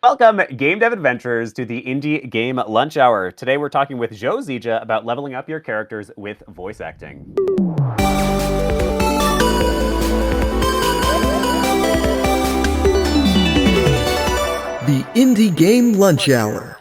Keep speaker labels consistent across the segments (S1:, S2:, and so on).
S1: Welcome, game dev adventurers, to the Indie Game Lunch Hour. Today we're talking with Joe Zieja about leveling up your characters with voice acting.
S2: The Indie Game Lunch Hour.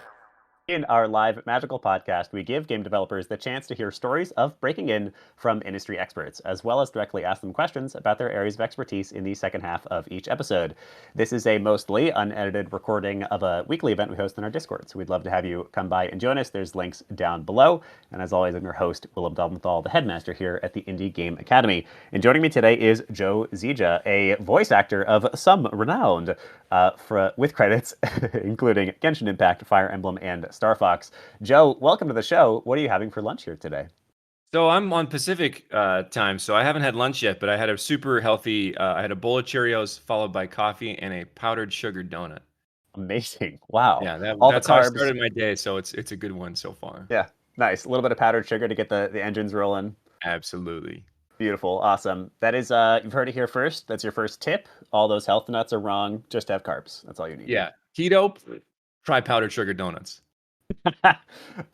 S1: In our live magical podcast, we give game developers the chance to hear stories of breaking in from industry experts, as well as directly ask them questions about their areas of expertise in the second half of each episode. This is a mostly unedited recording of a weekly event we host in our Discord, so we'd love to have you come by and join us. There's links down below. And as always, I'm your host, Willem Dalbenthal, the headmaster here at the Indie Game Academy. And joining me today is Joe Zieja, a voice actor of some renown, with credits including Genshin Impact, Fire Emblem, and Star Fox. Joe, welcome to the show. What are you having for lunch here today?
S3: So I'm on Pacific time, so I haven't had lunch yet, but I had a super healthy, I had a bowl of Cheerios followed by coffee and a powdered sugar donut.
S1: Amazing. Wow.
S3: Yeah,
S1: the
S3: that's how I
S1: carbs.
S3: started my day, so it's a good one so far.
S1: Yeah, nice. A little bit of powdered sugar to get the engines rolling.
S3: Absolutely.
S1: Beautiful. Awesome. That is, you've heard it here first. That's your first tip. All those health nuts are wrong. Just have carbs. That's all you need.
S3: Yeah. Keto, try powdered sugar donuts.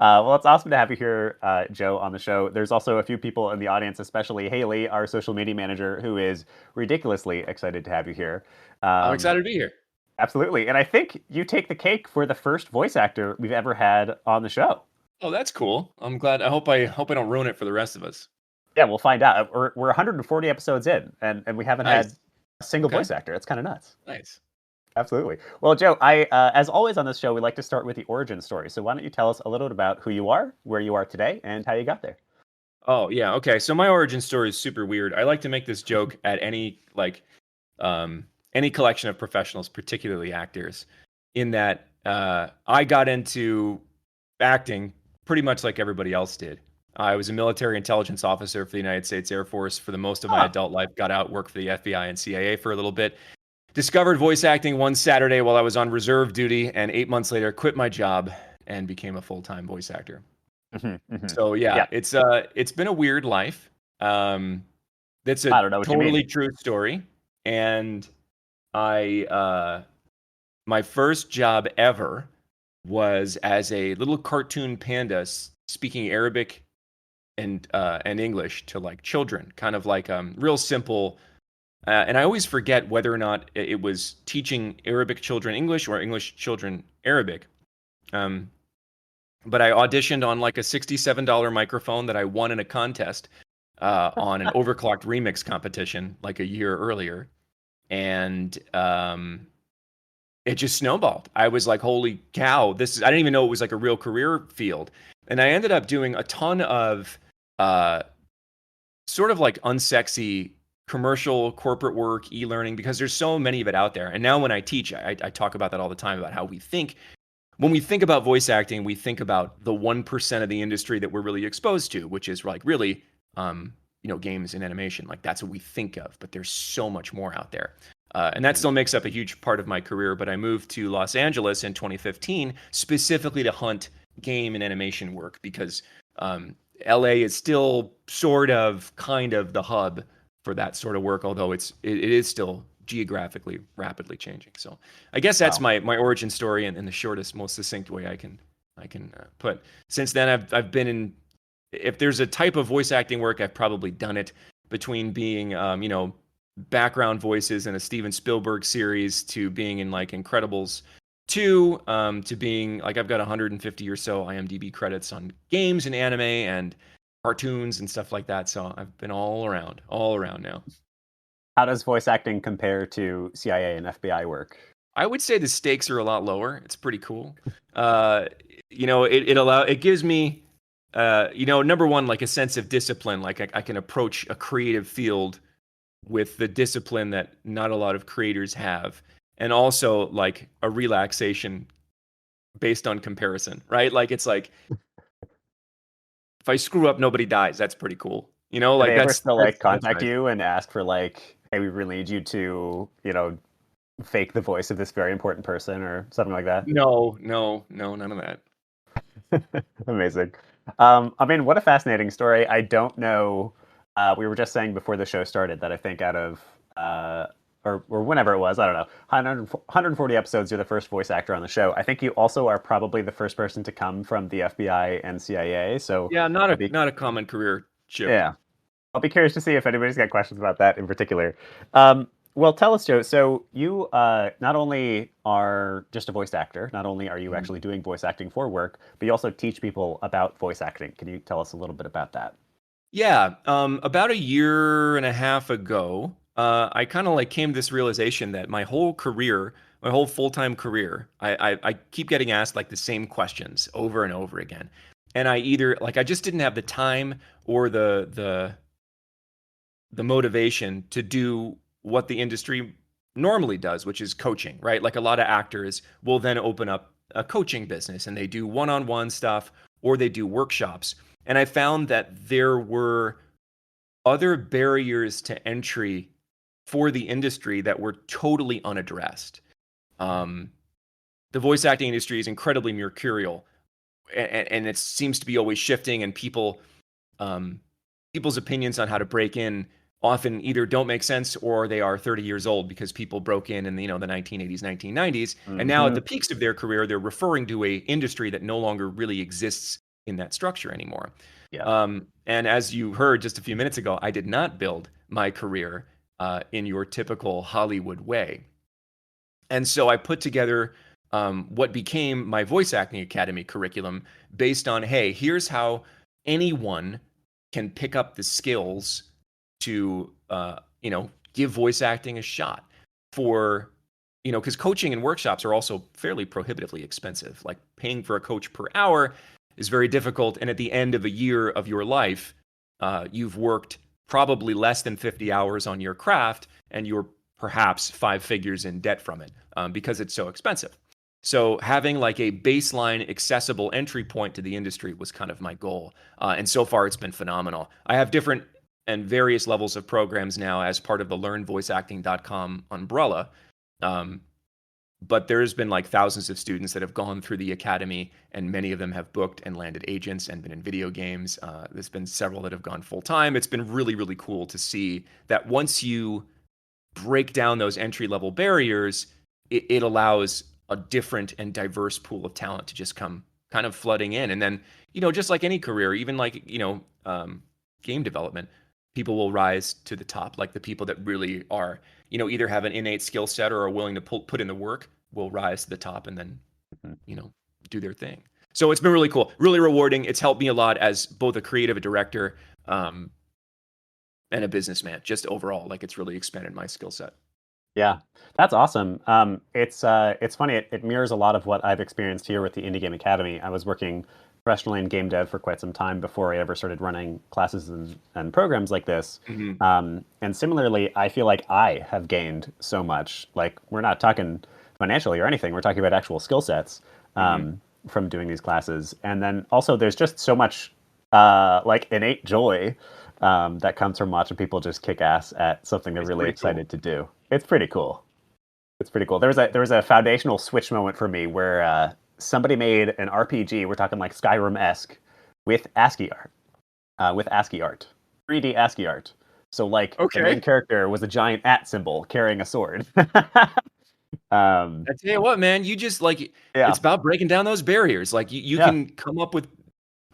S1: Well, it's awesome to have you here, Joe, on the show. There's also a few people in the audience, especially Haley, our social media manager, who is ridiculously excited to have you here.
S3: I'm excited to be here.
S1: Absolutely. And I think you take the cake for the first voice actor we've ever had on the show.
S3: Oh, that's cool. I'm glad. I hope I don't ruin it for the rest of us.
S1: Yeah, we'll find out. We're 140 episodes in, and we haven't had a single voice actor. It's kind of nuts.
S3: Nice.
S1: Absolutely. Well, Joe, as always on this show, we like to start with the origin story. So why don't you tell us a little bit about who you are, where you are today, and how you got there?
S3: Oh, yeah. Okay. So my origin story is super weird. I like to make this joke at any collection of professionals, particularly actors, in that I got into acting pretty much like everybody else did. I was a military intelligence officer for the United States Air Force for the most of my adult life, got out, worked for the FBI and CIA for a little bit. Discovered voice acting one Saturday while I was on reserve duty, and 8 months later quit my job and became a full-time voice actor. So yeah, it's been a weird life. That's a totally true story. And my first job ever was as a little cartoon panda speaking Arabic and English to like children, kind of like real simple. And I always forget whether or not it was teaching Arabic children English or English children Arabic. But I auditioned on like a $67 microphone that I won in a contest on an overclocked remix competition like a year earlier. And it just snowballed. I was like, holy cow, I didn't even know it was like a real career field. And I ended up doing a ton of sort of like unsexy commercial corporate work, e-learning, because there's so many of it out there. And now when I teach, I talk about that all the time, about how when we think about voice acting, we think about the 1% of the industry that we're really exposed to, which is like really, games and animation. Like that's what we think of, but there's so much more out there. And that still makes up a huge part of my career. But I moved to Los Angeles in 2015 specifically to hunt game and animation work because LA is still kind of the hub for that sort of work, although it is still geographically rapidly changing. So I guess that's my origin story in the shortest, most succinct way I can put. Since then, I've been in. If there's a type of voice acting work, I've probably done it between being background voices in a Steven Spielberg series to being in like Incredibles 2 to being like I've got 150 or so IMDb credits on games and anime and cartoons and stuff like that. So I've been all around now.
S1: How does voice acting compare to CIA and FBI work?
S3: I would say the stakes are a lot lower. It's pretty cool. It gives me, number one, like a sense of discipline. Like I can approach a creative field with the discipline that not a lot of creators have. And also like a relaxation based on comparison, right? Like it's like, if I screw up, nobody dies. That's pretty cool.
S1: Like they ever still like contact you and ask for like, hey, we really need you to, fake the voice of this very important person or something like that?
S3: No, none of that.
S1: Amazing. What a fascinating story. I don't know. We were just saying before the show started that I think out of or whenever it was, I don't know, 140 episodes, you're the first voice actor on the show. I think you also are probably the first person to come from the FBI and CIA. So
S3: Yeah, not
S1: I'll
S3: a
S1: be,
S3: not a common career shift.
S1: yeah, I'll be curious to see if anybody's got questions about that in particular. Well, tell us, Joe. So you not only are just a voice actor, not only are you
S3: Mhm.
S1: actually doing voice acting for work, but you also teach people about voice acting. Can you tell us a little bit about that?
S3: Yeah, about a year and a half ago, I kind of like came to this realization that my whole career, my whole full-time career, I keep getting asked like the same questions over and over again. And I either like I just didn't have the time or the motivation to do what the industry normally does, which is coaching, right? Like a lot of actors will then open up a coaching business and they do one-on-one stuff or they do workshops. And I found that there were other barriers to entry for the industry that were totally unaddressed. Um, the voice acting industry is incredibly mercurial, and it seems to be always shifting. And um, people's opinions on how to break in often either don't make sense or they are 30 years old because people broke in the the 1980s, 1990s, and now at
S1: Hmm.
S3: the peaks of their career, they're referring to a industry that no longer really exists in that structure anymore.
S1: Yeah.
S3: And as you heard just a few minutes ago, I did not build my career in your typical Hollywood way. And so I put together what became my voice acting academy curriculum based on, hey, here's how anyone can pick up the skills to, give voice acting a shot for, because coaching and workshops are also fairly prohibitively expensive. Like paying for a coach per hour is very difficult. And at the end of a year of your life, you've worked probably less than 50 hours on your craft and you're perhaps five figures in debt from it because it's so expensive. So having like a baseline accessible entry point to the industry was kind of my goal. And so far it's been phenomenal. I have different and various levels of programs now as part of the learnvoiceacting.com umbrella. Um, but there's been like thousands of students that have gone through the academy, and many of them have booked and landed agents and been in video games. There's been several that have gone full time. It's been really, really cool to see that once you break down those entry level barriers, it allows a different and diverse pool of talent to just come kind of flooding in. And then, just like any career, even like, game development, people will rise to the top. Like the people that really are, either have an innate skill set or are willing to put in the work will rise to the top and then, you know, do their thing. So it's been really cool, really rewarding. It's helped me a lot as both a creative, a director, and a businessman, just overall. Like it's really expanded my skill set.
S1: Yeah, that's awesome. It's funny. It mirrors a lot of what I've experienced here with the Indie Game Academy. I was working professionally in game dev for quite some time before I ever started running classes and programs like this.
S3: Mm-hmm.
S1: And similarly, I feel like I have gained so much. Like we're not talking financially or anything. We're talking about actual skill sets
S3: Mm-hmm.
S1: from doing these classes. And then also, there's just so much like innate joy that comes from watching people just kick ass at something they're
S3: It's
S1: really
S3: pretty cool.
S1: excited to do. It's pretty cool. It's pretty cool. There was a foundational switch moment for me where somebody made an RPG. We're talking like Skyrim-esque with ASCII art, 3D ASCII art. So like the
S3: Okay.
S1: main character was a giant @ symbol carrying a sword. um,
S3: I tell you what, man, you just like
S1: yeah,
S3: it's about breaking down those barriers. Like you
S1: yeah,
S3: can come up with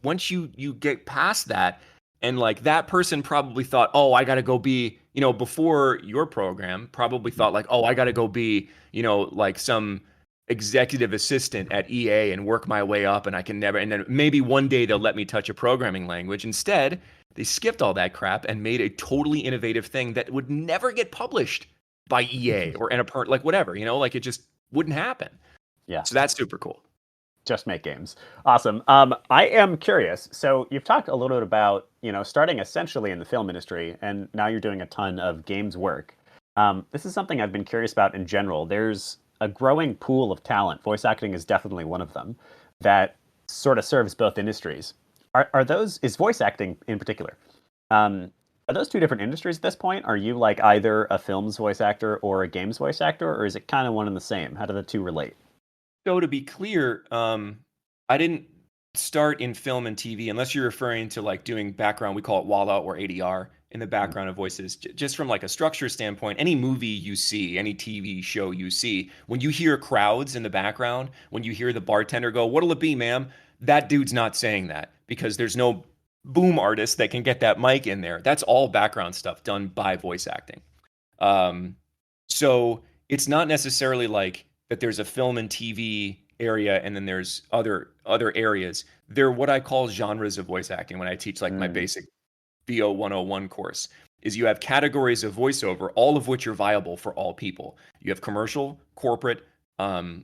S3: once you get past that, and like that person probably thought, oh, I got to go be, before your program, probably thought like, oh, I got to go be, like some executive assistant at EA and work my way up, and I can never, and then maybe one day they'll let me touch a programming language. Instead, they skipped all that crap and made a totally innovative thing that would never get published by EA or like whatever, like it just wouldn't happen.
S1: yeah.
S3: So that's super cool.
S1: Just make games. Awesome. I am curious. So you've talked a little bit about, starting essentially in the film industry, and now you're doing a ton of games work. This is something I've been curious about in general. There's a growing pool of talent. Voice acting is definitely one of them that sort of serves both industries. Is voice acting in particular? Are those two different industries at this point? Are you like either a film's voice actor or a game's voice actor, or is it kind of one and the same? How do the two relate?
S3: So to be clear, I didn't start in film and TV unless you're referring to like doing background. We call it WALA or ADR. in the background of voices, just from like a structure standpoint. Any movie you see, any TV show you see, when you hear crowds in the background, when you hear the bartender go, "What'll it be, ma'am?" That dude's not saying that because there's no boom artist that can get that mic in there. That's all background stuff done by voice acting. So it's not necessarily like that there's a film and TV area and then there's other areas. They're what I call genres of voice acting when I teach like my basic VO 101 course. Is you have categories of voiceover, all of which are viable for all people. You have commercial, corporate,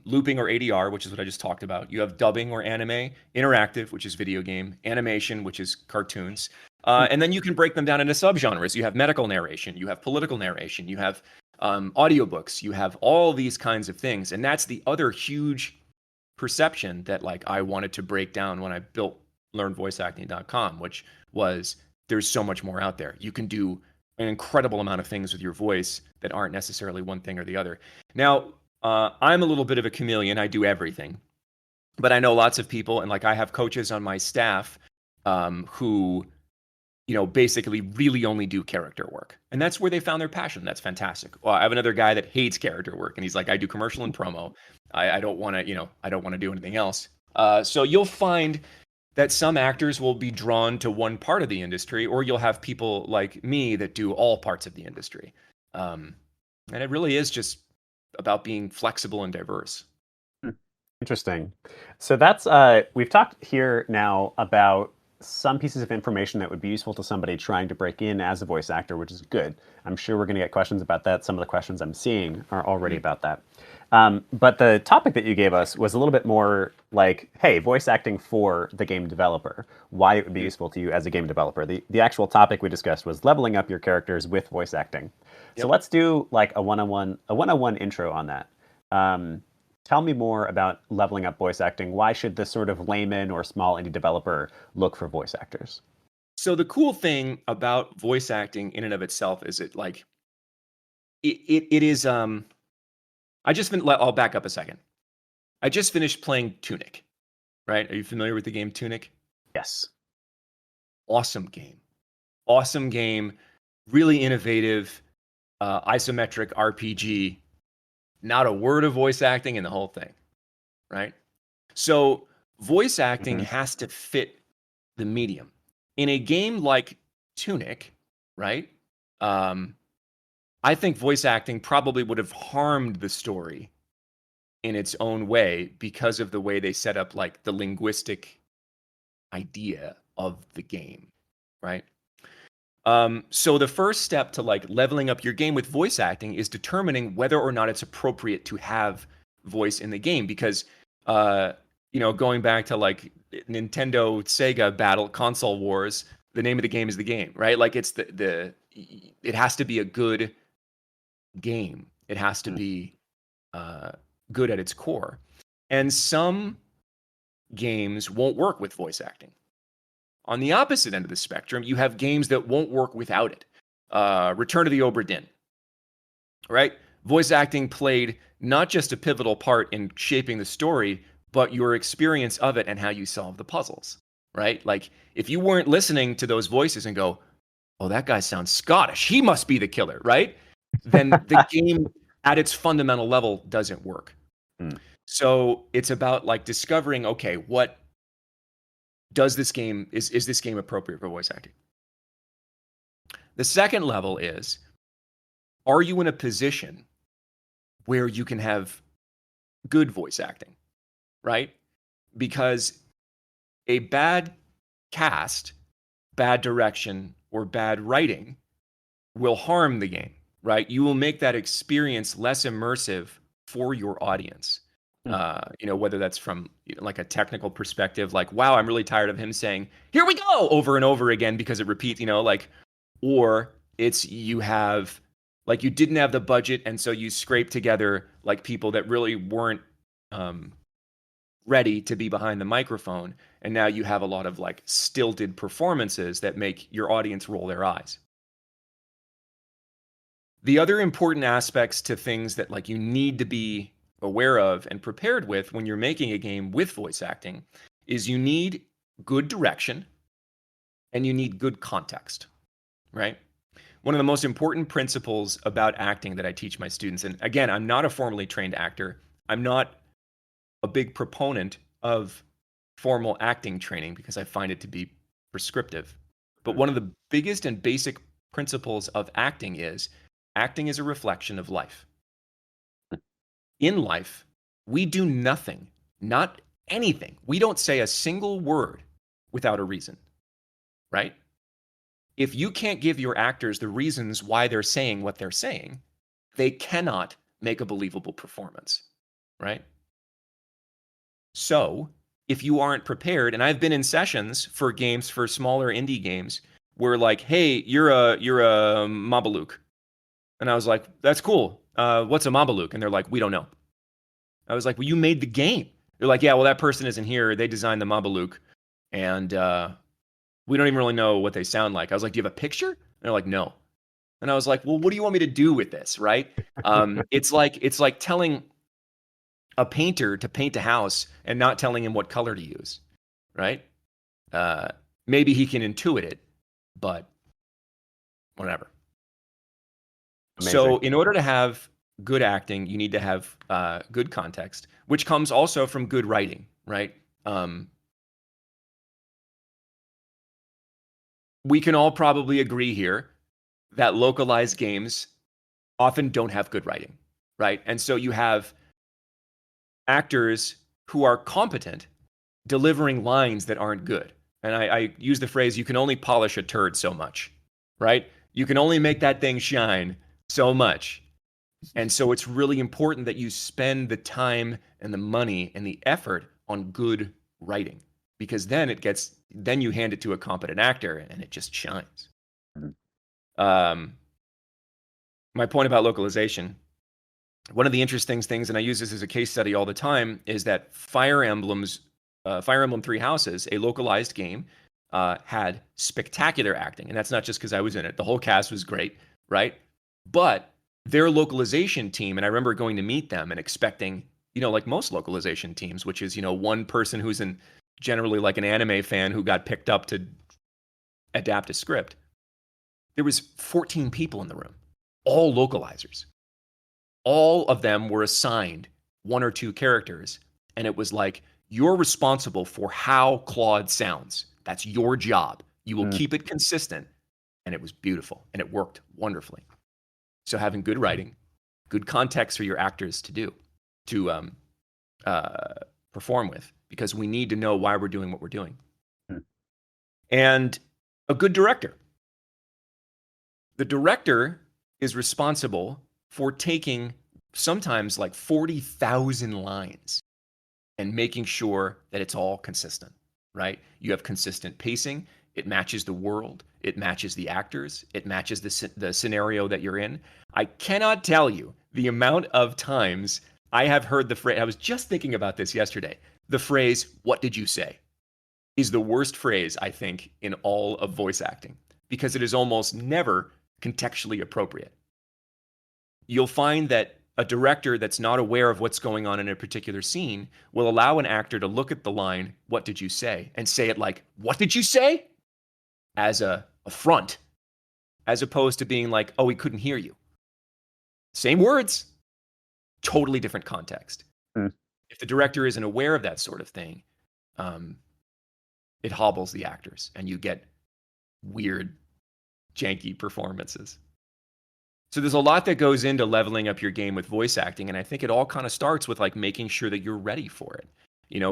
S3: looping or ADR, which is what I just talked about. You have dubbing or anime, interactive, which is video game, animation, which is cartoons. And then you can break them down into subgenres. You have medical narration, you have political narration, you have audiobooks, you have all these kinds of things. And that's the other huge perception that like I wanted to break down when I built learnvoiceacting.com, which was there's so much more out there. You can do an incredible amount of things with your voice that aren't necessarily one thing or the other. Now, I'm a little bit of a chameleon. I do everything. But I know lots of people, and like I have coaches on my staff who, you know, basically really only do character work. And that's where they found their passion. That's fantastic. Well, I have another guy that hates character work, and he's like, I do commercial and promo. I don't want to, you know, I don't want to do anything else. So you'll find that some actors will be drawn to one part of the industry, or you'll have people like me that do all parts of the industry. And it really is just about being flexible and diverse.
S1: Interesting. So that's we've talked here now about some pieces of information that would be useful to somebody trying to break in as a voice actor, which is good. I'm sure we're going to get questions about that. Some of the questions I'm seeing are already about that. But the topic that you gave us was a little bit more like, hey, voice acting for the game developer, why it would be useful to you as a game developer. The actual topic we discussed was leveling up your characters with voice acting. So let's do like a one-on-one intro on that. Tell me more about leveling up voice acting. Why should this sort of layman or small indie developer look for voice actors?
S3: So the cool thing about voice acting in and of itself is it like it is I'll back up a second. I just finished playing Tunic, right? Are you familiar with the game Tunic?
S1: Yes.
S3: Awesome game. Awesome game. Really innovative, isometric RPG. Not a word of voice acting in the whole thing, right? So voice acting has to fit the medium. In a game like Tunic, right? I think voice acting probably would have harmed the story in its own way because of the way they set up like the linguistic idea of the game, right? So the first step to like leveling up your game with voice acting is determining whether or not it's appropriate to have voice in the game. Because, you know, going back to like Nintendo Sega battle console wars, the name of the game is the game, right? Like it's it has to be a good game. It has to be good at its core. And some games won't work with voice acting. On the opposite end of the spectrum, you have games that won't work without it. Return to the Obra Dinn, right? Voice acting played not just a pivotal part in shaping the story, but your experience of it and how you solve the puzzles, right? Like, if you weren't listening to those voices and go, oh, that guy sounds Scottish, he must be the killer, right? Then the game at its fundamental level doesn't work. So it's about like discovering, okay, what does this game, is this game appropriate for voice acting? The second level is, are you in a position where you can have good voice acting, right? Because a bad cast, bad direction, or bad writing will harm the game, right? You will make that experience less immersive for your audience. You know, whether that's from like a technical perspective, like, wow, I'm really tired of him saying, here we go, over and over again because it repeats, you know, like, or it's you have, like, you didn't have the budget and so you scraped together like people that really weren't ready to be behind the microphone. And now you have a lot of like stilted performances that make your audience roll their eyes. The other important aspects to things that like you need to be aware of and prepared with when you're making a game with voice acting is you need good direction and you need good context, right? one of the most important principles about acting that I teach my students, and again, I'm not a formally trained actor. I'm not a big proponent of formal acting training because I find it to be prescriptive. But one of the biggest and basic principles of acting is a reflection of life. In life, we do nothing, not anything. We don't say a single word without a reason, right? If you can't give your actors the reasons why they're saying what they're saying, they cannot make a believable performance, right? So, if you aren't prepared, and I've been in sessions for games, for smaller indie games, where like, hey, you're a Mabaluk. And I was like, that's cool. What's a Mabaluk? And they're like, we don't know. I was like, well, you made the game. They're like, yeah, well, that person isn't here. They designed the Mabaluk. And we don't even really know what they sound like. I was like, do you have a picture? And they're like, no. And I was like, well, what do you want me to do with this, right? It's like telling a painter to paint a house and not telling him what color to use, right? Maybe he can intuit it, but whatever. Amazing. So in order to have good acting, you need to have good context, which comes also from good writing, right? We can all probably agree here that localized games often don't have good writing, right? And so you have actors who are competent delivering lines that aren't good. And I use the phrase, you can only polish a turd so much, right? You can only make that thing shine so much. And so it's really important that you spend the time and the money and the effort on good writing, because then you hand it to a competent actor and it just shines. My point about localization, one of the interesting things, and I use this as a case study all the time, is that Fire Emblem 3 Houses, a localized game, had spectacular acting. And that's not just because I was in it. The whole cast was great, right? But their localization team, and I remember going to meet them and expecting, like most localization teams, which is, one person who's generally like an anime fan who got picked up to adapt a script. There was 14 people in the room, all localizers. All of them were assigned 1 or 2 characters, and it was like, you're responsible for how Claude sounds. That's your job. You will keep it consistent. And it was beautiful, and it worked wonderfully. So having good writing, good context for your actors to perform with, because we need to know why we're doing what we're doing. And a good director. The director is responsible for taking sometimes like 40,000 lines and making sure that it's all consistent, right? You have consistent pacing. It matches the world. It matches the actors. It matches the scenario that you're in. I cannot tell you the amount of times I have heard the phrase. I was just thinking about this yesterday. The phrase, "What did you say?" is the worst phrase, I think, in all of voice acting, because it is almost never contextually appropriate. You'll find that a director that's not aware of what's going on in a particular scene will allow an actor to look at the line, "What did you say?" and say it like, "What did you say?" as a affront, as opposed to being like, "Oh, we couldn't hear you." Same words, totally different context. If the director isn't aware of that sort of thing, it hobbles the actors and you get weird, janky performances. So there's a lot that goes into leveling up your game with voice acting, and I think it all kind of starts with like making sure that you're ready for it.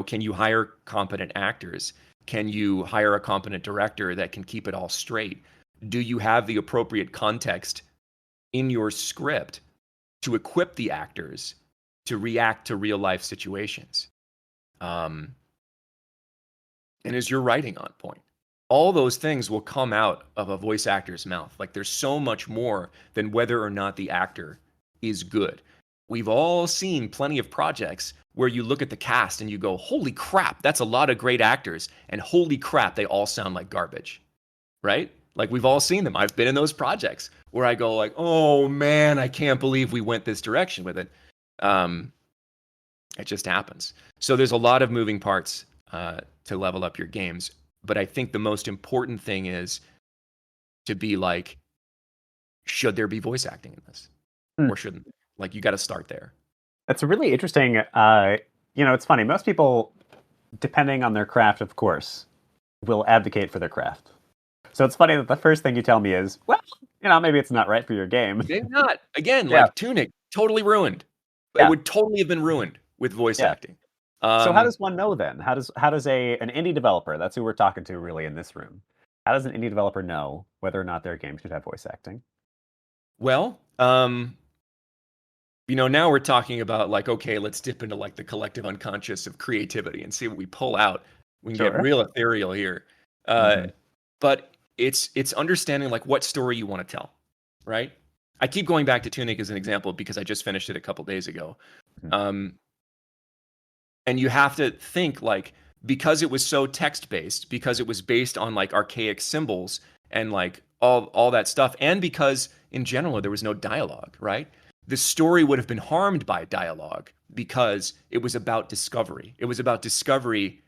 S3: Can you hire competent actors? Can you hire a competent director that can keep it all straight? Do you have the appropriate context in your script to equip the actors to react to real life situations? And is your writing on point? All those things will come out of a voice actor's mouth. Like, there's so much more than whether or not the actor is good. We've all seen plenty of projects where you look at the cast and you go, holy crap, that's a lot of great actors. And holy crap, they all sound like garbage, right? Like, we've all seen them. I've been in those projects where I go like, oh man, I can't believe we went this direction with it. It just happens. So there's a lot of moving parts to level up your games. But I think the most important thing is to be like, should there be voice acting in this,
S1: Hmm.
S3: or shouldn't? Like, you got to start there.
S1: That's a really interesting. It's funny. Most people, depending on their craft, of course, will advocate for their craft. So it's funny that the first thing you tell me is, well, maybe it's not right for your game.
S3: Maybe not. Again,
S1: Yeah.
S3: like Tunic, totally ruined. It
S1: Yeah.
S3: would totally have been ruined with voice
S1: Yeah.
S3: acting.
S1: So how does one know then? How does an indie developer, that's who we're talking to really in this room, how does an indie developer know whether or not their game should have voice acting?
S3: Well, now we're talking about like, okay, let's dip into like the collective unconscious of creativity and see what we pull out. We can get
S1: Sure.
S3: real ethereal here. But it's understanding like what story you want to tell, right? I keep going back to Tunic as an example because I just finished it a couple days ago. And you have to think like, because it was so text-based, because it was based on like archaic symbols and like all that stuff, and because in general there was no dialogue, right? The story would have been harmed by dialogue because it was about discovery. It was about discovery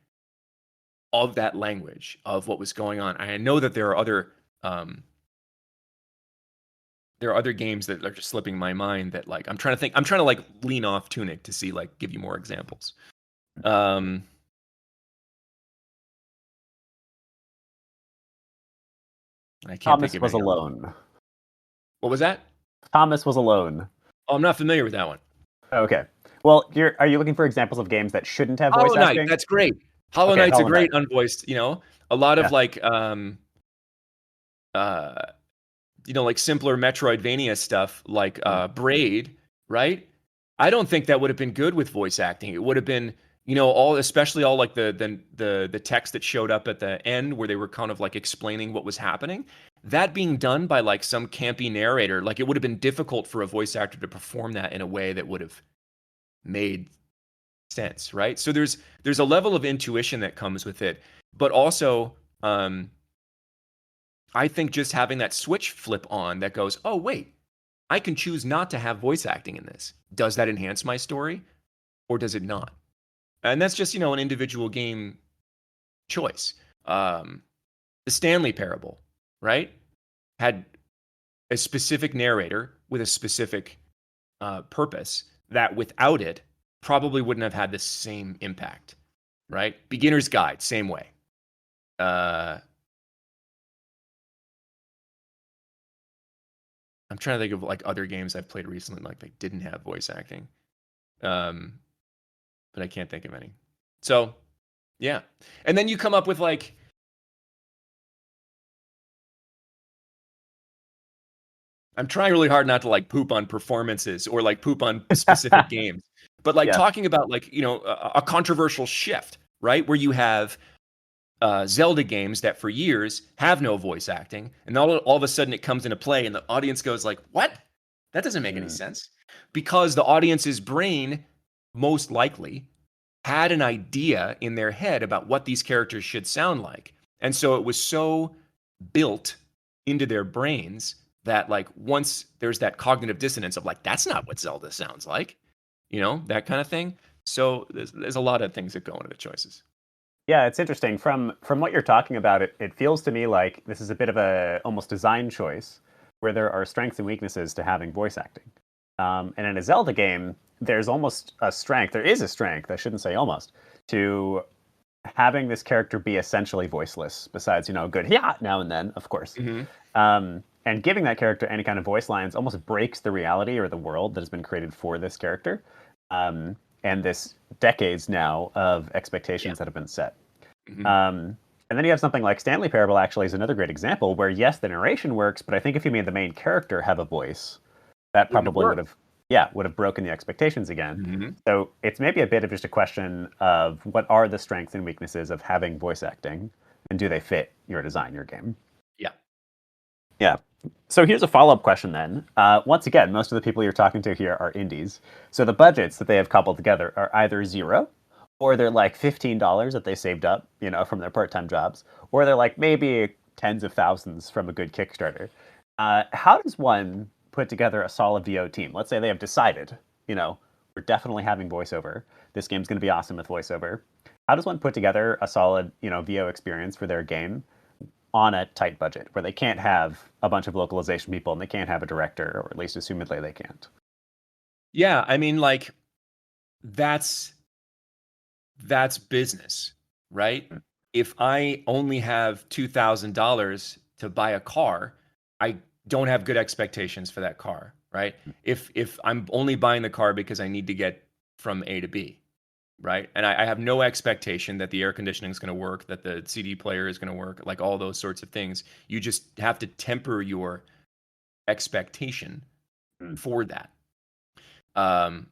S3: of that language, of what was going on. I know that there are other games that are just slipping my mind that like I'm trying to like lean off Tunic to see like give you more examples. I can't
S1: Thomas
S3: think of
S1: Was
S3: any.
S1: Alone.
S3: What was that?
S1: Thomas Was Alone.
S3: Oh, I'm not familiar with that one.
S1: Okay. Well, are you looking for exammes of games that shouldn't have voice
S3: Hollow Knight,
S1: acting?
S3: that's great. Hollow
S1: Okay,
S3: Knight's a
S1: Hollow
S3: great
S1: Knight.
S3: unvoiced, a lot of
S1: Yeah.
S3: like like simpler Metroidvania stuff like Braid, right? I don't think that would have been good with voice acting. It would have been, especially all like the text that showed up at the end where they were kind of like explaining what was happening. That being done by like some campy narrator, like it would have been difficult for a voice actor to perform that in a way that would have made sense, right? So there's a level of intuition that comes with it, but also I think just having that switch flip on that goes, oh wait, I can choose not to have voice acting in this. Does that enhance my story or does it not? And that's just, an individual game choice. The Stanley Parable, right? Had a specific narrator with a specific purpose that without it probably wouldn't have had the same impact, right? Beginner's Guide, same way. I'm trying to think of like other games I've played recently, like they didn't have voice acting, but I can't think of any. So, yeah, and then you come up with like, I'm trying really hard not to like poop on performances or like poop on specific games, but like talking about like a controversial shift, right? Where you have Zelda games that for years have no voice acting, and all of a sudden it comes into play, and the audience goes like, "What? That doesn't make any sense," because the audience's brain most likely had an idea in their head about what these characters should sound like, and so it was so built into their brains that like once there's that cognitive dissonance of like, that's not what Zelda sounds like, that kind of thing. So there's a lot of things that go into the choices.
S1: Yeah, it's interesting. From what you're talking about, it feels to me like this is a bit of a almost design choice where there are strengths and weaknesses to having voice acting. And in a Zelda game, there's almost a strength. There is a strength, I shouldn't say almost, to having this character be essentially voiceless, besides, a good yeah now and then, of course. And giving that character any kind of voice lines almost breaks the reality or the world that has been created for this character. And this decades now of expectations that have been set. And then you have something like Stanley Parable actually is another great example where, yes, the narration works, but I think if you made the main character have a voice, that probably would have broken the expectations again. So it's maybe a bit of just a question of what are the strengths and weaknesses of having voice acting, and do they fit your design, your game? Yeah. So here's a follow-up question then. Once again, most of the people you're talking to here are indies. So the budgets that they have coupled together are either zero, or they're like $15 that they saved up, from their part-time jobs, or they're like maybe tens of thousands from a good Kickstarter. How does one put together a solid VO team? Let's say they have decided, we're definitely having voiceover. This game's going to be awesome with voiceover. How does one put together a solid, VO experience for their game on a tight budget where they can't have a bunch of localization people and they can't have a director, or at least assumedly they can't.
S3: Yeah, I mean, like that's business, right? If I only have $2,000 to buy a car, I don't have good expectations for that car, right? If I'm only buying the car because I need to get from A to B, right? And I have no expectation that the air conditioning is going to work, that the CD player is going to work, like all those sorts of things. You just have to temper your expectation for that.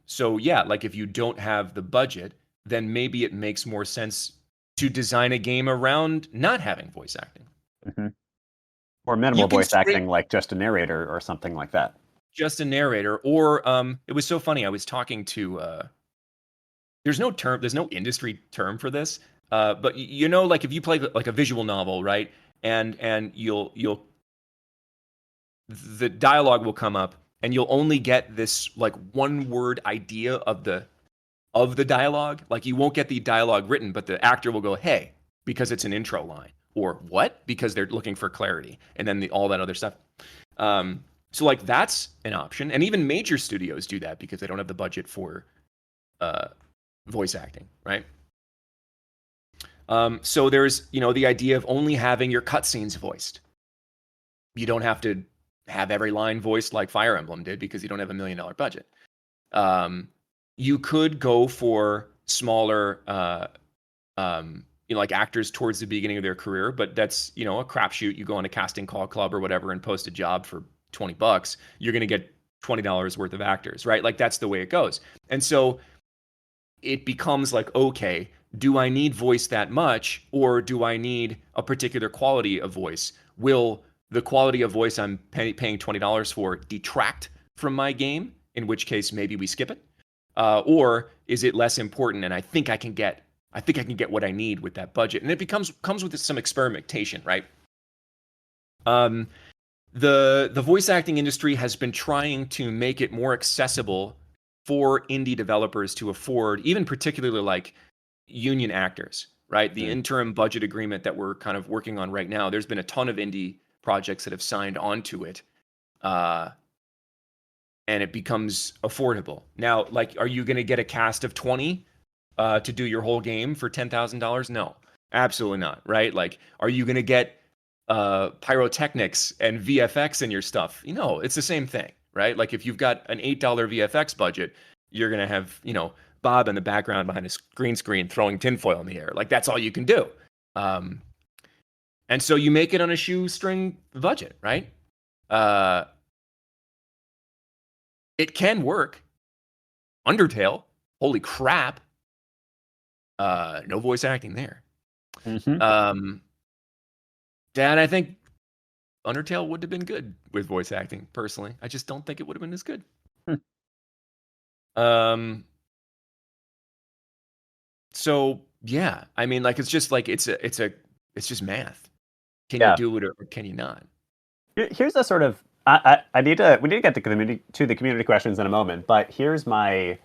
S3: So yeah, like if you don't have the budget, then maybe it makes more sense to design a game around not having voice acting.
S1: Mm-hmm. Or minimal voice acting, like just a narrator or something like that.
S3: Just a narrator, or it was so funny. I was talking to there's no industry term for this, but you know, like if you play like a visual novel, right, and you'll the dialogue will come up, and you'll only get this like one word idea of the dialogue. Like you won't get the dialogue written, but the actor will go, "Hey," because it's an intro line, or "What?" because they're looking for clarity, and then all that other stuff. So like that's an option, and even major studios do that because they don't have the budget for voice acting, right? So there's the idea of only having your cutscenes voiced. You don't have to have every line voiced like Fire Emblem did because you don't have $1 million budget. You could go for smaller, like actors towards the beginning of their career, but that's a crapshoot. You go on a casting call club or whatever and post a job for $20. You're going to get $20 worth of actors, right? Like that's the way it goes. And so it becomes like, okay, do I need voice that much, or do I need a particular quality of voice? Will the quality of voice I'm paying $20 for detract from my game, in which case maybe we skip it? Or is it less important, and I think I can get what I need with that budget? And it comes with some experimentation, right? The voice acting industry has been trying to make it more accessible for indie developers to afford, even particularly like union actors, right? The interim budget agreement that we're kind of working on right now, there's been a ton of indie projects that have signed onto it. And it becomes affordable. Now, like, are you going to get a cast of 20 to do your whole game for $10,000? No, absolutely not, right? Like, are you going to get pyrotechnics and VFX in your stuff? It's the same thing, right? Like, if you've got an $8 VFX budget, you're going to have, Bob in the background behind a green screen throwing tinfoil in the air. Like, that's all you can do. And so you make it on a shoestring budget, right? It can work. Undertale, holy crap. No voice acting there.
S1: Mm-hmm.
S3: Dan, I think Undertale would have been good with voice acting, personally. I just don't think it would have been as good. So yeah, I mean, like, it's just like it's just math. Can you do it or can you not?
S1: Here's a sort of we need to get to the community questions in a moment, but here's what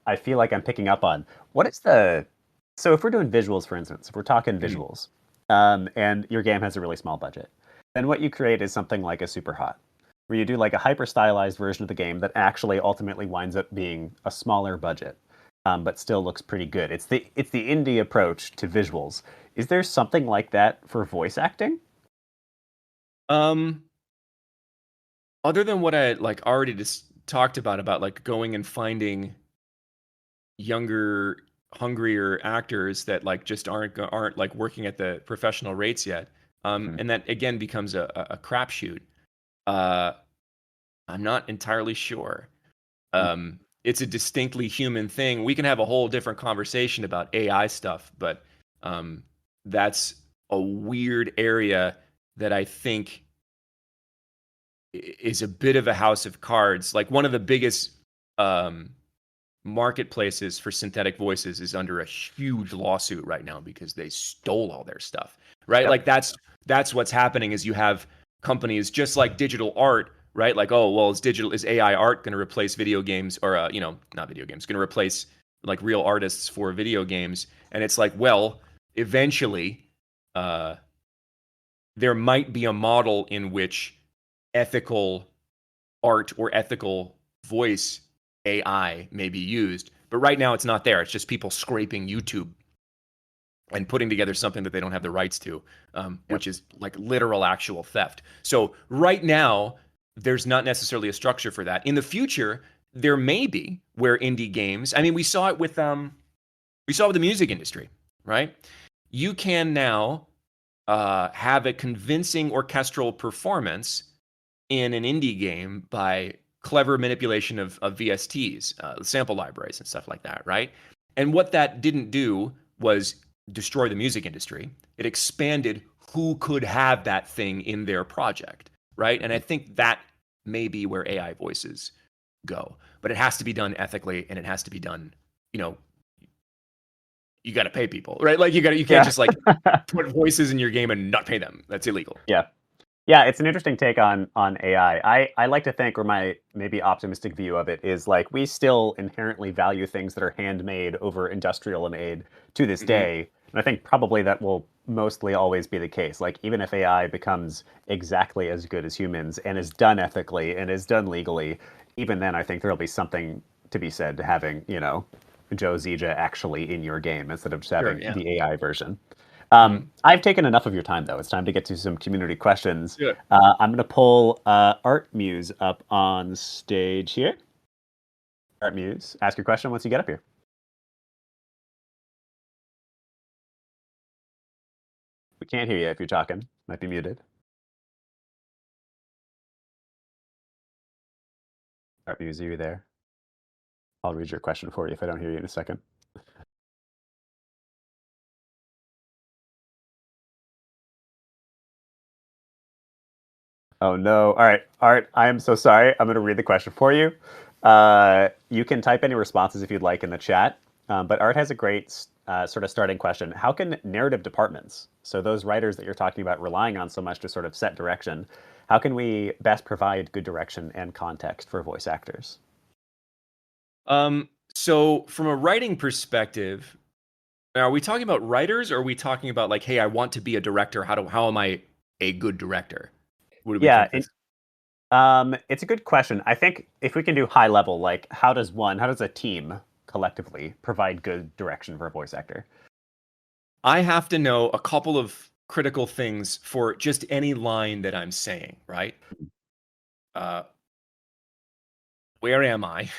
S1: I feel like I'm picking up on. So if we're doing visuals, for instance, if we're talking visuals, and your game has a really small budget, then what you create is something like a Super Hot, where you do like a hyper stylized version of the game that actually ultimately winds up being a smaller budget, but still looks pretty good. It's the indie approach to visuals. Is there something like that for voice acting?
S3: Other than what I like already just talked about like going and finding younger, hungrier actors that like just aren't like working at the professional rates yet, and that again becomes a crapshoot. I'm not entirely sure. It's a distinctly human thing. We can have a whole different conversation about AI stuff, but that's a weird area that I think is a bit of a house of cards. Like one of the biggest marketplaces for synthetic voices is under a huge lawsuit right now because they stole all their stuff, right? Yep. Like that's what's happening is you have companies just like digital art, right? Like, oh, well, is AI art going to replace video games or, not video games, going to replace like real artists for video games? And it's like, well, eventually, there might be a model in which ethical art or ethical voice AI may be used. But right now it's not there. It's just people scraping YouTube and putting together something that they don't have the rights to, which is like literal actual theft. So right now, there's not necessarily a structure for that. In the future, there may be where indie games, I mean, we saw it with the music industry, right? You can now have a convincing orchestral performance in an indie game by clever manipulation of VSTs, sample libraries and stuff like that, right? And what that didn't do was destroy the music industry. It expanded who could have that thing in their project, right? And I think that may be where AI voices go. But it has to be done ethically, and it has to be done, you got to pay people, right? Like you can't just like put voices in your game and not pay them. That's illegal.
S1: Yeah, it's an interesting take on AI. I like to think, or my maybe optimistic view of it is like we still inherently value things that are handmade over industrial made to this day. And I think probably that will mostly always be the case. Like even if AI becomes exactly as good as humans and is done ethically and is done legally, even then I think there'll be something to be said to having, Joe Zieja actually in your game instead of just having the AI version. I've taken enough of your time, though. It's time to get to some community questions.
S3: Yeah.
S1: I'm going to pull Art Muse up on stage here. Art Muse, ask your question once you get up here. We can't hear you if you're talking. Might be muted. Art Muse, are you there? I'll read your question for you if I don't hear you in a second. Oh no. All right, Art, I am so sorry. I'm going to read the question for you. You can type any responses if you'd like in the chat. But Art has a great sort of starting question. How can narrative departments, so those writers that you're talking about relying on so much to sort of set direction, how can we best provide good direction and context for voice actors?
S3: So from a writing perspective, are we talking about writers, or are we talking about like, hey, I want to be a director. How am I a good director? What do we think this?
S1: It's a good question. I think if we can do high level, like how does a team collectively provide good direction for a voice actor?
S3: I have to know a couple of critical things for just any line that I'm saying, right? Where am I?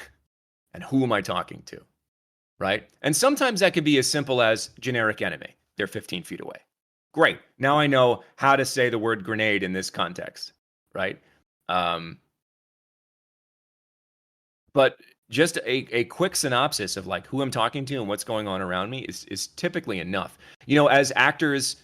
S3: And who am I talking to? Right? And sometimes that could be as simple as generic enemy. They're 15 feet away. Great. Now I know how to say the word grenade in this context, right? But just a quick synopsis of like who I'm talking to and what's going on around me is typically enough. As actors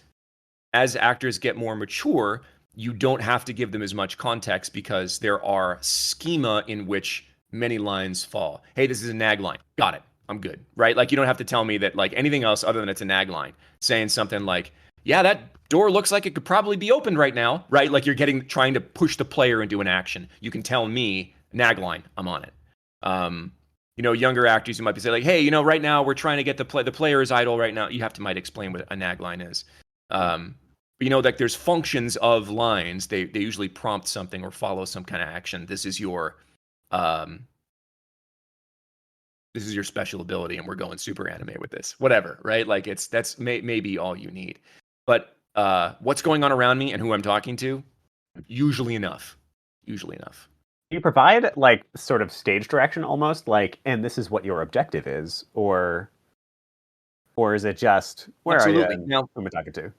S3: get more mature, you don't have to give them as much context because there are schema in which many lines fall. Hey, this is a nag line. Got it. I'm good, right? Like you don't have to tell me that like anything else other than it's a nag line. Saying something like, yeah, that door looks like it could probably be opened right now, right? Like you're trying to push the player into an action. You can tell me, nag line, I'm on it. Younger actors, you might be saying like, hey, right now we're trying to get the player is idle right now. You might explain what a nag line is. Like there's functions of lines. They usually prompt something or follow some kind of action. This is your special ability, and we're going super anime with this. Whatever, right? Like that's maybe all you need. But what's going on around me and who I'm talking to, usually enough. Usually enough.
S1: Do you provide like sort of stage direction almost, like, and this is what your objective is, or is it just where
S3: Absolutely.
S1: are you? And
S3: now,
S1: who am I talking to?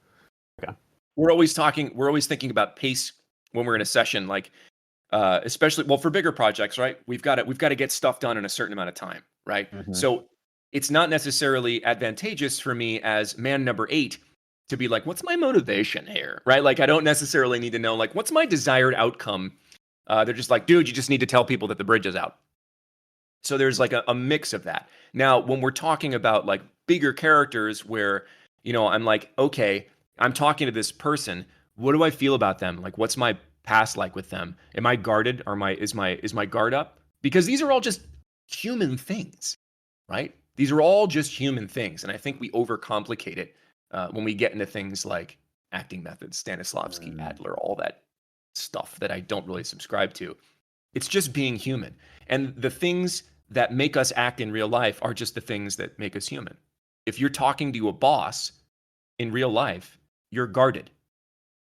S1: Okay.
S3: We're always thinking about pace when we're in a session, like especially for bigger projects, right? We've got to get stuff done in a certain amount of time, right?
S1: Mm-hmm.
S3: So it's not necessarily advantageous for me as man number 8 to be like, what's my motivation here, right? Like I don't necessarily need to know like what's my desired outcome. They're just like, dude, you just need to tell people that the bridge is out. So there's like a mix of that. Now, when we're talking about like bigger characters where, I'm like, okay, I'm talking to this person. What do I feel about them? Like, what's my past like with them? Am I guarded? Is my guard up? Because these are all just human things, right? These are all just human things. And I think we overcomplicate it when we get into things like acting methods, Stanislavski, Adler, all that stuff that I don't really subscribe to. It's just being human. And the things that make us act in real life are just the things that make us human. If you're talking to a boss in real life, you're guarded.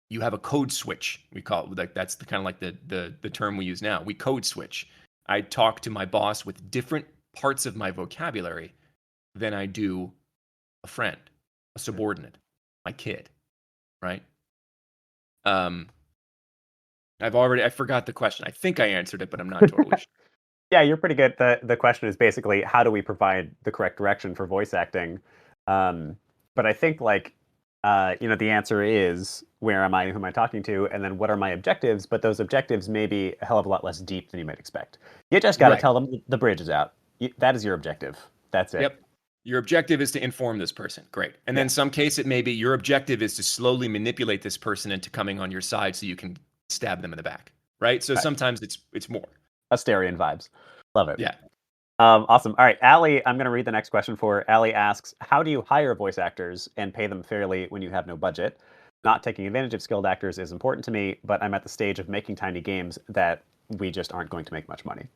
S3: You have a code switch. We call it, like, that's the kind of like the term we use now. We code switch. I talk to my boss with different parts of my vocabulary than I do a friend, a subordinate, my kid, right? I forgot the question. I think I answered it, but I'm not totally sure.
S1: Yeah, you're pretty good. The question is basically, how do we provide the correct direction for voice acting? But I think, like, the answer is, where am I? Who am I talking to? And then what are my objectives? But those objectives may be a hell of a lot less deep than you might expect. You just got to
S3: Right.
S1: tell them the bridge is out. That is your objective. That's it.
S3: Yep. Your objective is to inform this person. Great. And then some case it may be your objective is to slowly manipulate this person into coming on your side so you can stab them in the back. Right? So sometimes it's more.
S1: Asterian vibes. Love it.
S3: Yeah.
S1: Awesome. All right, Allie, I'm going to read the next question for. Allie asks, how do you hire voice actors and pay them fairly when you have no budget? Not taking advantage of skilled actors is important to me, but I'm at the stage of making tiny games that we just aren't going to make much money.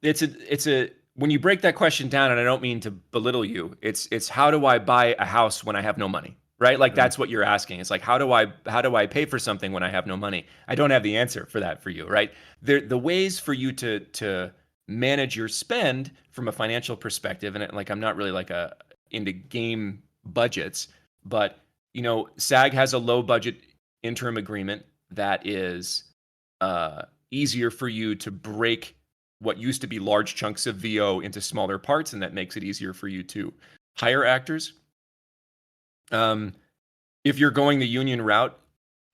S3: It's a when you break that question down, and I don't mean to belittle you, it's how do I buy a house when I have no money? Right? Like, that's what you're asking. It's like, how do I pay for something when I have no money? I don't have the answer for that for you, right? The ways for you to manage your spend from a financial perspective, and like, I'm not really like into game budgets, but SAG has a low budget interim agreement that is easier for you to break what used to be large chunks of VO into smaller parts, and that makes it easier for you to hire actors. If you're going the union route,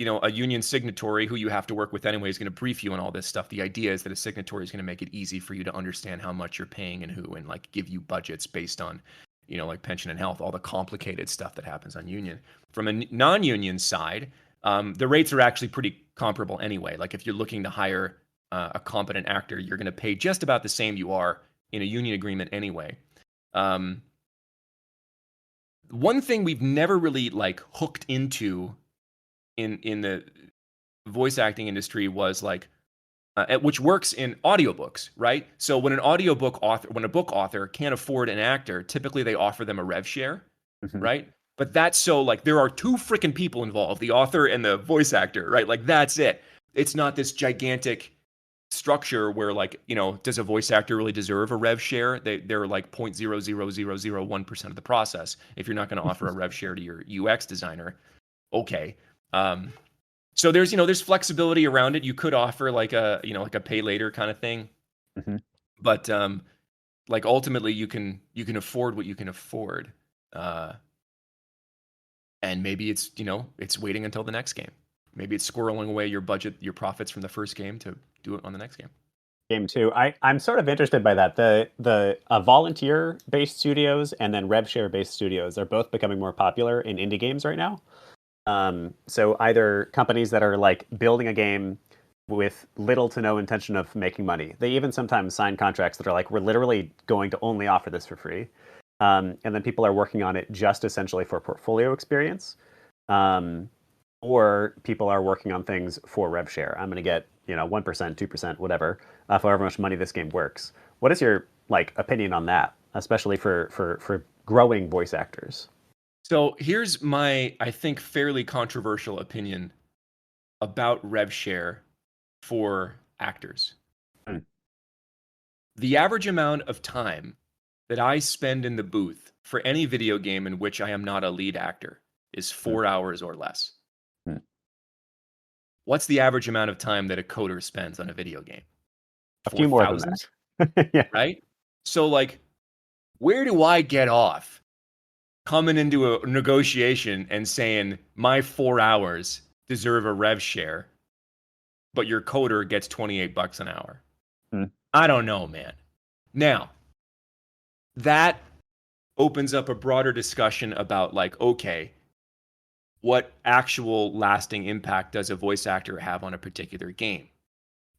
S3: a union signatory who you have to work with anyway is going to brief you on all this stuff. The idea is that a signatory is going to make it easy for you to understand how much you're paying and who, and like give you budgets based on, like pension and health, all the complicated stuff that happens on union. From a non-union side, the rates are actually pretty comparable anyway. Like, if you're looking to hire a competent actor, you're going to pay just about the same you are in a union agreement anyway. One thing we've never really like hooked into in the voice acting industry was like, which works in audiobooks, right? So when a book author can't afford an actor, typically they offer them a rev share, right? But that's so, like, there are two freaking people involved, the author and the voice actor, right? Like, that's it. It's not this gigantic structure where, like, does a voice actor really deserve a rev share? They're like 0.00001% of the process. If you're not going to offer a rev share to your UX designer, okay. So there's flexibility around it. You could offer like a pay later kind of thing, but like, ultimately you can afford what you can afford, and maybe it's it's waiting until the next game. Maybe it's squirreling away your budget, your profits from the first game to do it on the next game.
S1: Game 2. I'm sort of interested by that. The volunteer-based studios and then rev share-based studios are both becoming more popular in indie games right now. So either companies that are like building a game with little to no intention of making money. They even sometimes sign contracts that are like, we're literally going to only offer this for free. And then people are working on it just essentially for portfolio experience. Or people are working on things for rev share. I'm going to get 1%, 2%, whatever, for however much money this game works. What is your opinion on that, especially for growing voice actors?
S3: So here's my, I think, fairly controversial opinion about rev share for actors. The average amount of time that I spend in the booth for any video game in which I am not a lead actor is 4 hours or less. What's the average amount of time that a coder spends on a video game?
S1: A few more than that. Yeah.
S3: Right? So, like, where do I get off coming into a negotiation and saying my 4 hours deserve a rev share, but your coder gets $28 an hour? I don't know, man. Now, that opens up a broader discussion about, like, okay, what actual lasting impact does a voice actor have on a particular game?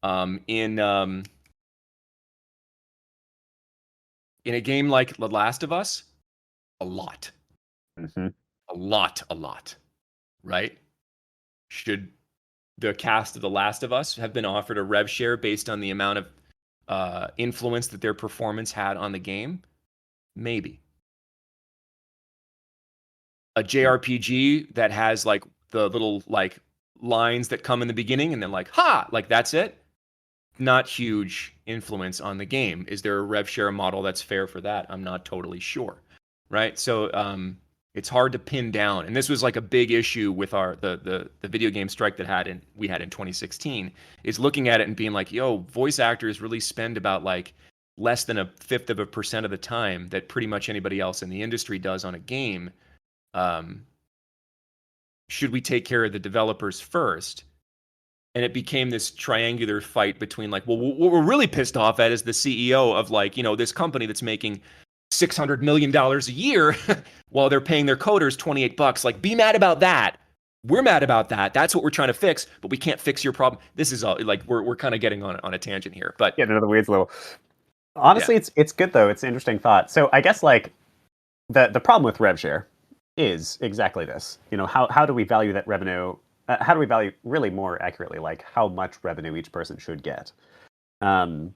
S3: In a game like The Last of Us, a lot. A lot, right? Should the cast of The Last of Us have been offered a rev share based on the amount of influence that their performance had on the game? Maybe. A JRPG that has like the little like lines that come in the beginning and then like, ha, like that's it. Not huge influence on the game. Is there a rev share model that's fair for that? I'm not totally sure. Right. So it's hard to pin down. And this was like a big issue with the video game strike that we had in 2016, is looking at it and being like, yo, voice actors really spend about like less than 0.1% of the time that pretty much anybody else in the industry does on a game. Should we take care of the developers first? And it became this triangular fight between like, well, what we're really pissed off at is the CEO of like, this company that's making $600 million a year while they're paying their coders $28. Like, be mad about that. We're mad about that. That's what we're trying to fix, but we can't fix your problem. This is all like we're kind of getting on a tangent here, but
S1: Getting into the weeds a little. Honestly, it's good though. It's an interesting thought. So I guess like the problem with rev share is exactly this. How do we value that revenue? How do we value really more accurately, like how much revenue each person should get? And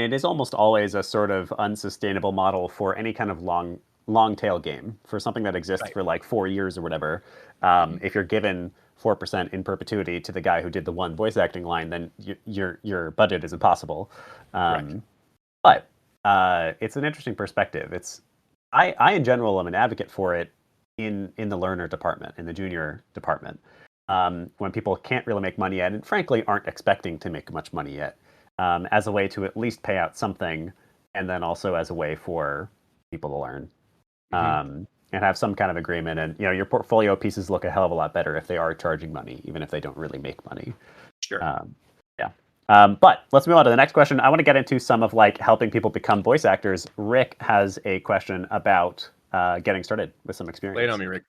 S1: it is almost always a sort of unsustainable model for any kind of long tail game, for something that exists for like 4 years or whatever. If you're given 4% in perpetuity to the guy who did the one voice acting line, then your budget is impossible. But it's an interesting perspective. I in general am an advocate for it in the learner department, in the junior department. When people can't really make money yet, and frankly aren't expecting to make much money yet, as a way to at least pay out something, and then also as a way for people to learn, and have some kind of agreement. And your portfolio pieces look a hell of a lot better if they are charging money, even if they don't really make money.
S3: Sure.
S1: But let's move on to the next question. I want to get into some of like helping people become voice actors. Rick has a question about getting started with some experience.
S3: Lay it on me, Rick.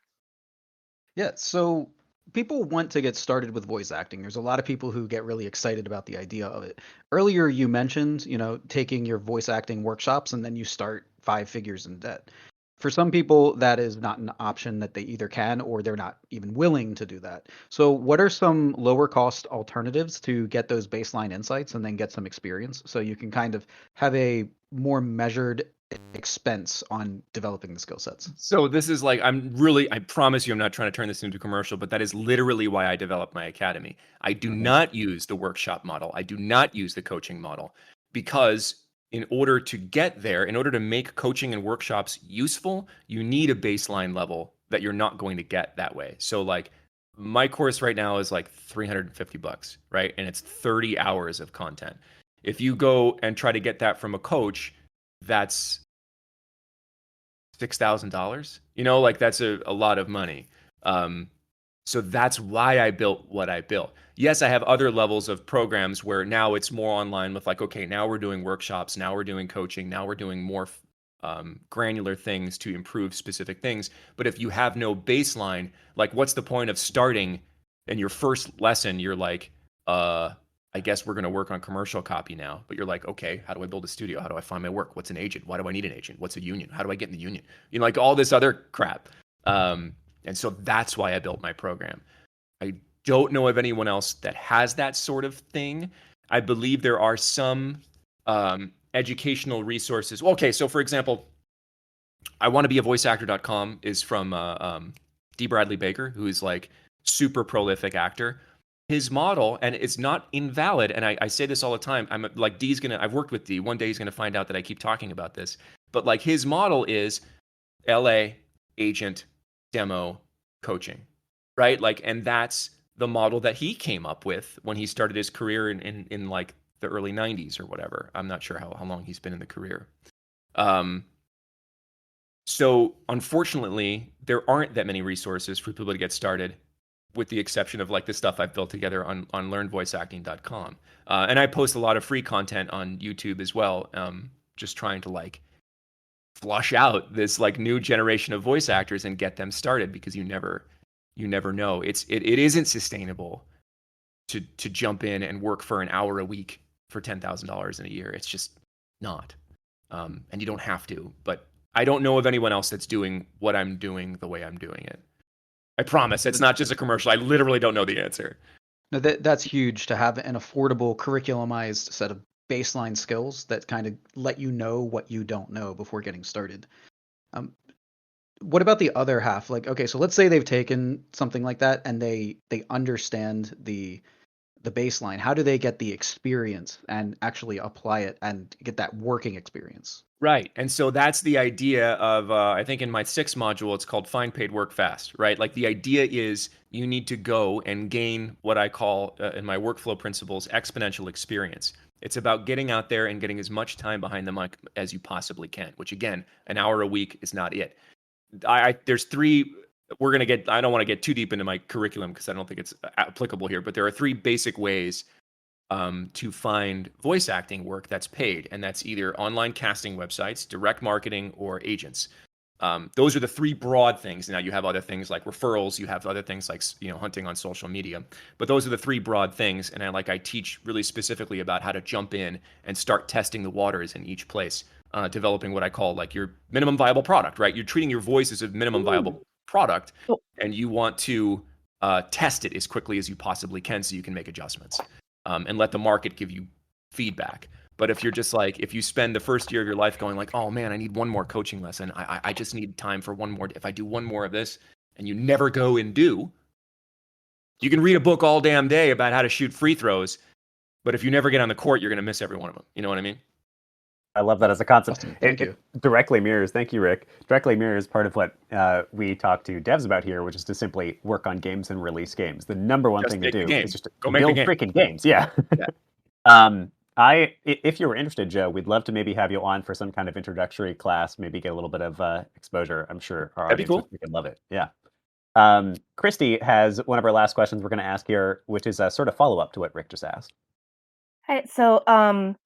S4: Yeah, so people want to get started with voice acting. There's a lot of people who get really excited about the idea of it. Earlier, you mentioned, taking your voice acting workshops and then you start 5 figures in debt. For some people, that is not an option that they either can or they're not even willing to do that. So what are some lower cost alternatives to get those baseline insights and then get some experience so you can kind of have a more measured expense on developing the skill sets?
S3: So this is like, I promise you I'm not trying to turn this into a commercial, but that is literally why I developed my academy. I do not use the workshop model. I do not use the coaching model, because in order to get there, in order to make coaching and workshops useful, you need a baseline level that you're not going to get that way. So like my course right now is like $350, right? And it's 30 hours of content. If you go and try to get that from a coach, that's $6,000, like that's a lot of money. So that's why I built what I built. Yes, I have other levels of programs where now it's more online with like, okay, now we're doing workshops, now we're doing coaching, now we're doing more granular things to improve specific things. But if you have no baseline, like what's the point of starting in your first lesson? You're like, I guess we're going to work on commercial copy now. But you're like, okay, how do I build a studio? How do I find my work? What's an agent? Why do I need an agent? What's a union? How do I get in the union? Like all this other crap. And so that's why I built my program. I don't know of anyone else that has that sort of thing. I believe there are some educational resources. Okay, so for example, I want to be a voiceactor.com is from D. Bradley Baker, who is like super prolific actor. His model, and it's not invalid, and I say this all the time, I'm like, I've worked with D, one day he's gonna find out that I keep talking about this, but like his model is LA, agent, demo, coaching, right? Like, and that's the model that he came up with when he started his career in like the early 90s or whatever. I'm not sure how long he's been in the career. So unfortunately, there aren't that many resources for people to get started, with the exception of like the stuff I've built together on learnvoiceacting.com. And I post a lot of free content on YouTube as well, just trying to like flush out this like new generation of voice actors and get them started, because you never know. It isn't sustainable to jump in and work for an hour a week for $10,000 in a year. It's just not. And you don't have to, but I don't know of anyone else that's doing what I'm doing the way I'm doing it. I promise. It's not just a commercial. I literally don't know the answer.
S4: No, that's huge to have an affordable curriculumized set of baseline skills that kind of let you know what you don't know before getting started. What about the other half? Like, okay, so let's say they've taken something like that and they understand the baseline. How do they get the experience and actually apply it and get that working experience?
S3: Right. And so that's the idea of, I think in my 6th module, it's called Find Paid Work Fast, right? Like the idea is you need to go and gain what I call in my workflow principles, exponential experience. It's about getting out there and getting as much time behind the mic as you possibly can, which again, an hour a week is not it. There's 3, I don't want to get too deep into my curriculum because I don't think it's applicable here, but there are 3 basic ways to find voice acting work that's paid, and that's either online casting websites, direct marketing, or agents. Those are the 3 broad things. Now you have other things like referrals, you have other things like hunting on social media, but those are the 3 broad things. And I teach really specifically about how to jump in and start testing the waters in each place, developing what I call like your minimum viable product. Right, you're treating your voice as a minimum viable product, and you want to test it as quickly as you possibly can so you can make adjustments. And let the market give you feedback. But if you're just like, if you spend the first year of your life going like, oh man, I need one more coaching lesson. I just need time for one more. If I do one more of this, and you never go and do, you can read a book all damn day about how to shoot free throws. But if you never get on the court, you're going to miss every one of them. You know what I mean?
S1: I love that as a concept.
S4: Awesome. Thank you.
S1: It directly mirrors, thank you, Rick, directly mirrors part of what we talk to devs about here, which is to simply work on games and release games. The number one thing to do is just to build freaking games. Yeah. If you were interested, Joe, we'd love to maybe have you on for some kind of introductory class, maybe get a little bit of exposure. I'm sure our
S3: That'd be
S1: audience
S3: cool.
S1: would love it. Yeah. Christy has one of our last questions we're going to ask here, which is a sort of follow-up to what Rick just asked.
S5: Hey, so I'm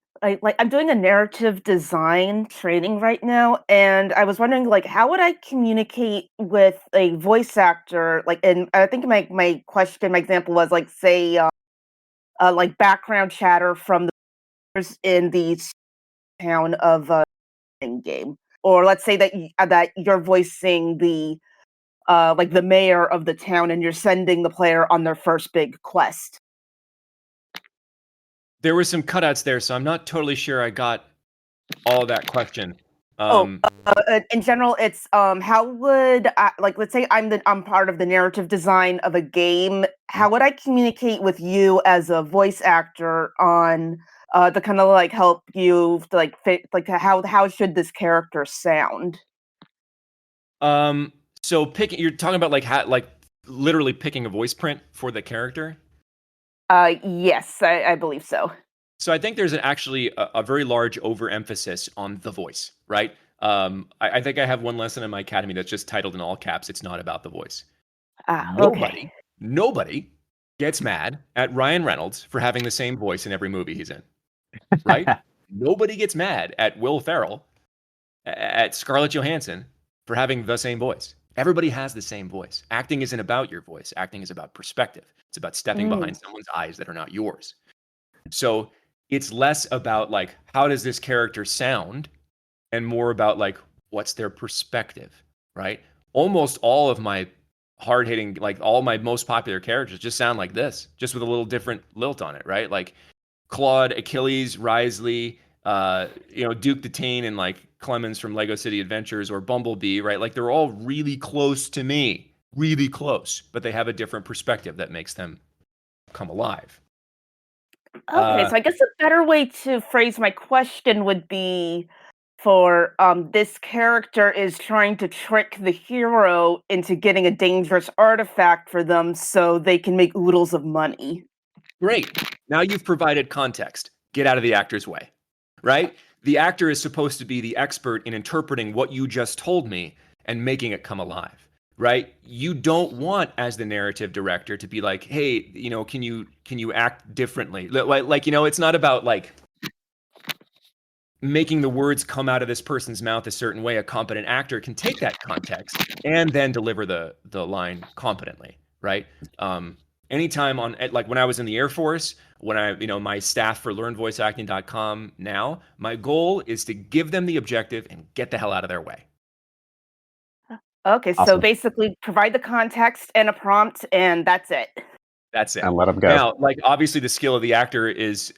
S5: doing a narrative design training right now, and I was wondering like how would I communicate with a voice actor? Like, and I think my example was like say like background chatter from the in the town of game, or let's say that that you're voicing the like the mayor of the town, and you're sending the player on their first big quest.
S3: There were some cutouts there, so I'm not totally sure I got all of that question.
S5: In general, it's how would I, like let's say I'm part of the narrative design of a game. How would I communicate with you as a voice actor on to kind of like help you to like fit like how should this character sound?
S3: So you're talking about like literally picking a voice print for the character?
S5: Yes, I believe so.
S3: So I think there's actually a very large overemphasis on the voice, right? I think I have one lesson in my academy that's just titled in all caps, "It's not about the voice."
S5: Okay.
S3: Nobody gets mad at Ryan Reynolds for having the same voice in every movie he's in, right? Nobody gets mad at Will Ferrell, at Scarlett Johansson for having the same voice. Everybody has the same voice. Acting isn't about your voice. Acting is about perspective. It's about stepping behind someone's eyes that are not yours. So it's less about like, how does this character sound? And more about like, what's their perspective, right? Almost all of my hard-hitting, like all my most popular characters just sound like this, just with a little different lilt on it, right? Like Claude, Achilles, Wriothesley, Duke Detain, and like Clemens from Lego City Adventures, or Bumblebee, right? Like they're all really close to me, really close, but they have a different perspective that makes them come alive.
S5: Okay, so I guess a better way to phrase my question would be for this character is trying to trick the hero into getting a dangerous artifact for them so they can make oodles of money.
S3: Great. Now you've provided context. Get out of the actor's way, right? The actor is supposed to be the expert in interpreting what you just told me and making it come alive, right? You don't want, as the narrative director, to be like, hey, can you act differently? Like, it's not about like making the words come out of this person's mouth a certain way. A competent actor can take that context and then deliver the line competently, right? Anytime like when I was in the Air Force, when my staff for learnvoiceacting.com now, my goal is to give them the objective and get the hell out of their way,
S5: Okay, so
S1: Awesome.
S5: basically provide the context and a prompt, and that's it.
S3: That's it.
S1: And let them go.
S3: Now, like obviously, the skill of the actor is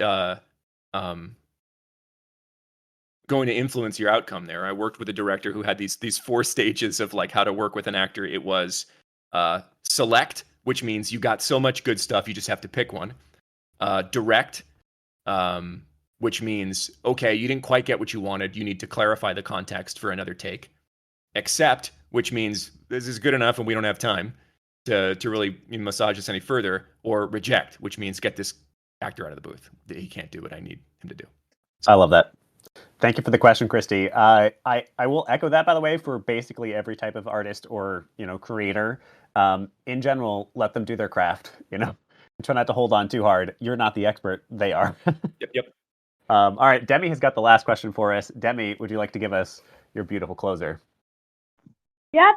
S3: going to influence your outcome. There, I worked with a director who had these 4 stages of like how to work with an actor. It was select, which means you got so much good stuff, you just have to pick one. Direct, which means, okay, you didn't quite get what you wanted. You need to clarify the context for another take. Accept, which means this is good enough and we don't have time to really massage this any further. Or reject, which means get this actor out of the booth. He can't do what I need him to do.
S1: I love that. Thank you for the question, Christy. I will echo that, by the way, for basically every type of artist or creator. In general, let them do their craft. Try not to hold on too hard. You're not the expert; they are.
S3: Yep.
S1: All right, Demi has got the last question for us. Demi, would you like to give us your beautiful closer?
S6: Yep.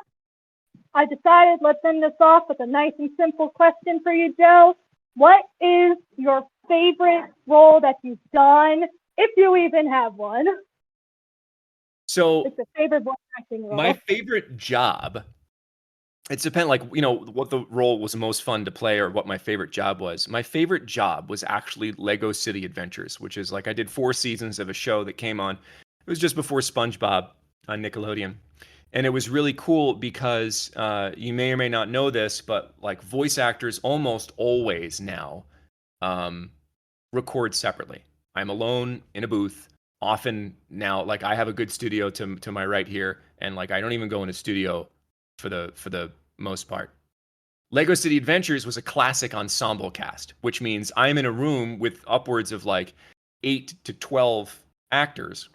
S6: I decided let's end this off with a nice and simple question for you, Joe. What is your favorite role that you've done, if you even have one?
S3: So
S6: It's a favorite voice acting role.
S3: my favorite job, it depends, like, what the role was most fun to play or what my favorite job was. My favorite job was actually Lego City Adventures, which is like I did 4 seasons of a show that came on. It was just before SpongeBob on Nickelodeon. And it was really cool because you may or may not know this, but like voice actors almost always now record separately. I'm alone in a booth. Often now, like I have a good studio to my right here, and like I don't even go in a studio for the most part. Lego City Adventures was a classic ensemble cast, which means I'm in a room with upwards of like 8 to 12 actors,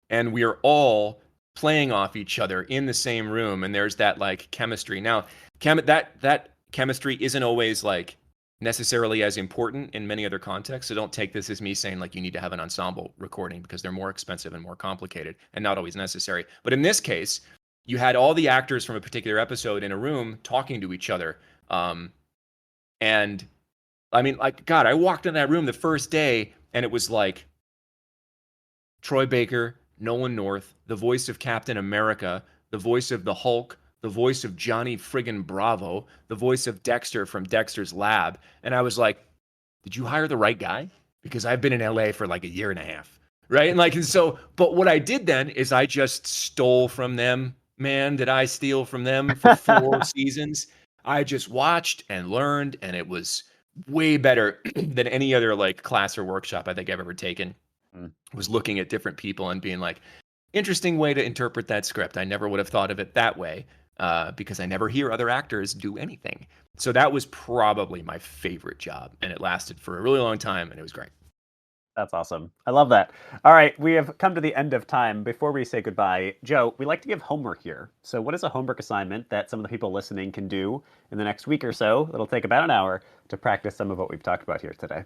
S3: and we are all playing off each other in the same room, and there's that like chemistry. Now, that chemistry isn't always like necessarily as important in many other contexts. So don't take this as me saying like you need to have an ensemble recording, because they're more expensive and more complicated and not always necessary. But in this case, you had all the actors from a particular episode in a room talking to each other. And I mean, like, God, I walked in that room the first day and it was like Troy Baker, Nolan North, the voice of Captain America, the voice of the Hulk, the voice of Johnny friggin' Bravo, the voice of Dexter from Dexter's Lab. And I was like, did you hire the right guy? Because I've been in LA for like a year and a half, right? And so, but what I did then is I just stole from them. Man, did I steal from them for 4 seasons? I just watched and learned, and it was way better than any other like class or workshop I think I've ever taken. Was looking at different people and being like, interesting way to interpret that script. I never would have thought of it that way because I never hear other actors do anything. So that was probably my favorite job, and it lasted for a really long time, and it was great.
S1: That's awesome. I love that. All right, we have come to the end of time. Before we say goodbye, Joe, we like to give homework here. So what is a homework assignment that some of the people listening can do in the next week or so? It'll take about an hour to practice some of what we've talked about here today.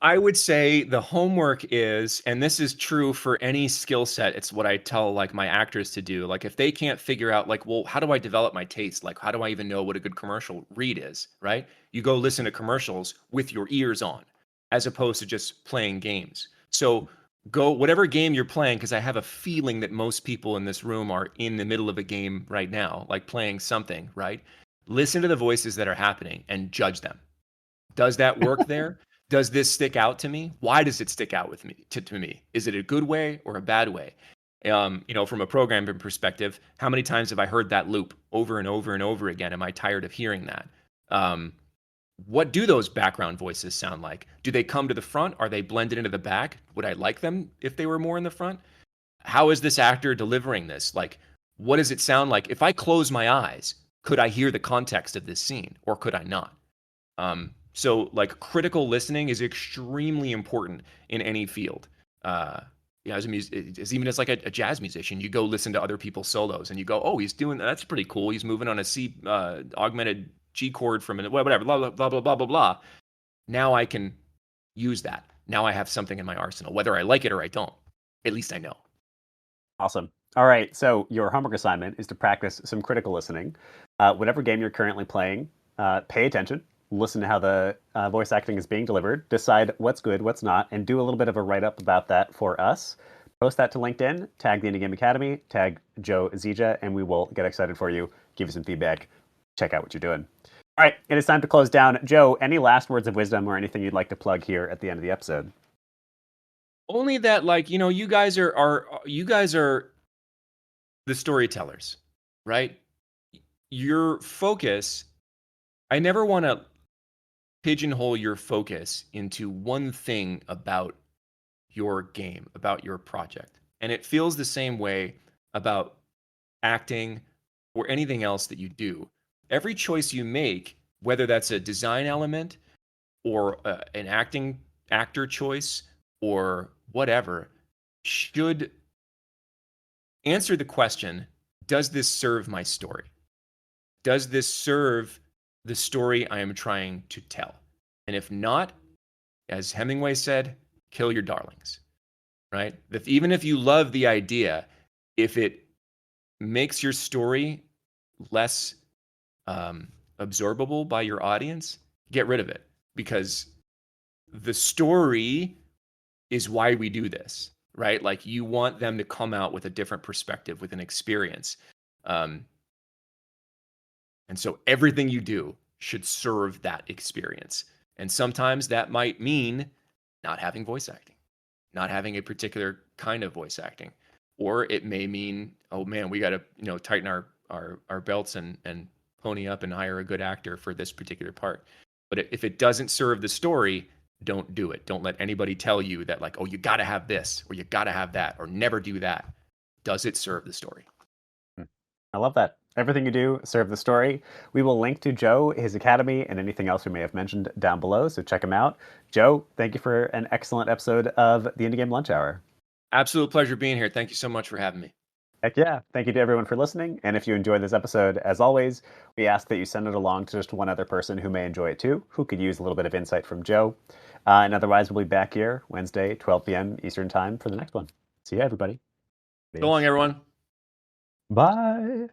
S3: I would say the homework is, and this is true for any skill set, it's what I tell like my actors to do. Like if they can't figure out like, well, how do I develop my taste? Like, how do I even know what a good commercial read is, right? You go listen to commercials with your ears on, as opposed to just playing games. So go whatever game you're playing, because I have a feeling that most people in this room are in the middle of a game right now, like playing something, right? Listen to the voices that are happening and judge them. Does that work there? Does this stick out to me? Why does it stick out with me to me? Is it a good way or a bad way? From a programming perspective, how many times have I heard that loop over and over and over again? Am I tired of hearing that? What do those background voices sound like? Do they come to the front? Are they blended into the back? Would I like them if they were more in the front? How is this actor delivering this? Like, what does it sound like? If I close my eyes, could I hear the context of this scene, or could I not? So like critical listening is extremely important in any field. As even as like a jazz musician, you go listen to other people's solos and you go, oh, he's doing that's pretty cool. He's moving on a C augmented G chord from whatever, blah, blah, blah, blah, blah, blah, blah. Now I can use that. Now I have something in my arsenal, whether I like it or I don't. At least I know.
S1: Awesome. All right. So your homework assignment is to practice some critical listening. Whatever game you're currently playing, pay attention. Listen to how the voice acting is being delivered, decide what's good, what's not, and do a little bit of a write-up about that for us. Post that to LinkedIn, tag the Indie Game Academy, tag Joe Zieja, and we will get excited for you, give you some feedback, check out what you're doing. All right, it is time to close down. Joe, any last words of wisdom or anything you'd like to plug here at the end of the episode?
S3: Only that, like, you guys are the storytellers, right? Your focus, I never want to pigeonhole your focus into one thing about your game, about your project. And it feels the same way about acting or anything else that you do. Every choice you make, whether that's a design element or an actor choice or whatever, should answer the question, does this serve my story? Does this serve the story I am trying to tell? And if not, as Hemingway said, kill your darlings, right? Even if you love the idea, if it makes your story less absorbable by your audience, get rid of it, because the story is why we do this, right? Like, you want them to come out with a different perspective, with an experience. And so everything you do should serve that experience. And sometimes that might mean not having voice acting, not having a particular kind of voice acting. Or it may mean, oh man, we got to, tighten our belts and pony up and hire a good actor for this particular part. But if it doesn't serve the story, don't do it. Don't let anybody tell you that, like, oh, you got to have this, or you got to have that, or never do that. Does it serve the story?
S1: I love that. Everything you do, serve the story. We will link to Joe, his academy, and anything else we may have mentioned down below, so check him out. Joe, thank you for an excellent episode of the Indie Game Lunch Hour.
S3: Absolute pleasure being here. Thank you so much for having me.
S1: Heck yeah. Thank you to everyone for listening. And if you enjoyed this episode, as always, we ask that you send it along to just one other person who may enjoy it too, who could use a little bit of insight from Joe. And otherwise, we'll be back here Wednesday, 12 p.m. Eastern Time for the next one. See you, everybody.
S3: So long, everyone.
S1: Bye.